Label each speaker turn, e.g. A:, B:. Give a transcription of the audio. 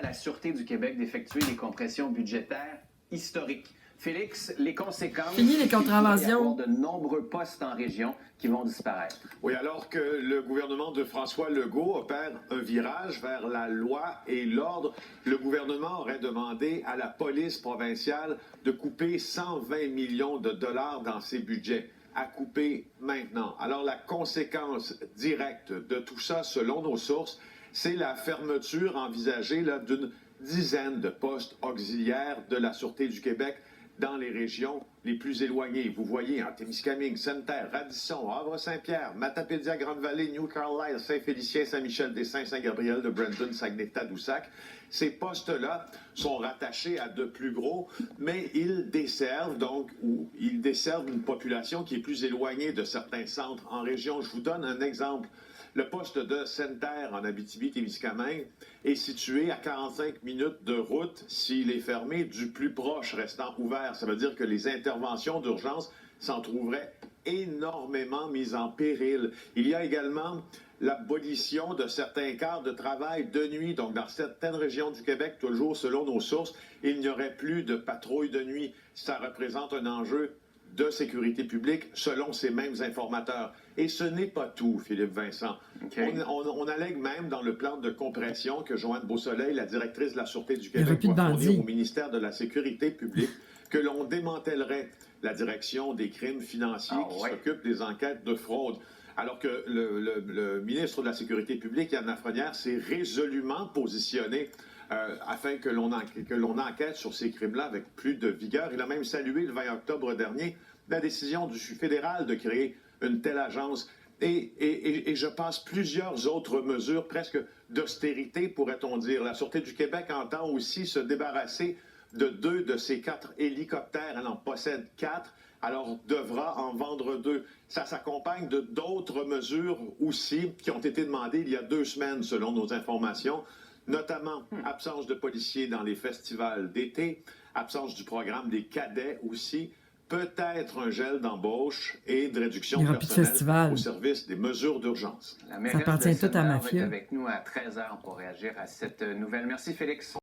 A: la Sûreté du Québec d'effectuer des compressions budgétaires historiques. Félix, les conséquences...
B: Fini les contraventions.
A: Il va y avoir de nombreux postes en région qui vont disparaître.
C: Oui, alors que le gouvernement de François Legault opère un virage vers la loi et l'ordre, le gouvernement aurait demandé à la police provinciale de couper 120 millions de dollars dans ses budgets, à couper maintenant. Alors la conséquence directe de tout ça, selon nos sources, c'est la fermeture envisagée d'une dizaine de postes auxiliaires de la Sûreté du Québec dans les régions les plus éloignées. Vous voyez, en Témiscamingue, Sainte-Terre, Radisson, Havre-Saint-Pierre, Matapédia, Grande-Vallée, New Carlisle, Saint-Félicien, Saint-Michel-des-Saints, Saint-Gabriel de Brandon, Saguenay-Tadoussac. Ces postes-là sont rattachés à de plus gros, mais ils desservent une population qui est plus éloignée de certains centres en région. Je vous donne un exemple. Le poste de Sainte-Terre en Abitibi-Témiscamingue est situé à 45 minutes de route s'il est fermé, du plus proche restant ouvert. Ça veut dire que les interventions d'urgence s'en trouveraient énormément mises en péril. Il y a également l'abolition de certains quarts de travail de nuit. Donc, dans certaines régions du Québec, toujours selon nos sources, il n'y aurait plus de patrouille de nuit. Ça représente un enjeu de sécurité publique, selon ces mêmes informateurs. Et ce n'est pas tout, Philippe Vincent. Okay. On allègue même dans le plan de compression que Joanne Beausoleil, la directrice de la Sûreté du Québec, va fournir au ministère de la Sécurité publique, que l'on démantèlerait la direction des crimes financiers s'occupe des enquêtes de fraude. Alors que le ministre de la Sécurité publique, Yann Lafrenière, s'est résolument positionné afin que l'on enquête sur ces crimes-là avec plus de vigueur. Il a même salué le 20 octobre dernier la décision du fédéral de créer une telle agence. Et je passe plusieurs autres mesures, presque d'austérité, pourrait-on dire. La Sûreté du Québec entend aussi se débarrasser de 2 de ces 4 hélicoptères. Elle en possède 4, alors devra en vendre 2. Ça s'accompagne de d'autres mesures aussi qui ont été demandées il y a 2 semaines, selon nos informations, notamment absence de policiers dans les festivals d'été, absence du programme des cadets aussi, peut-être un gel d'embauche et de réduction de personnel au service des mesures d'urgence.
A: Ça appartient tout à Mafia. Avec nous à 13h pour réagir à cette nouvelle. Merci Félix.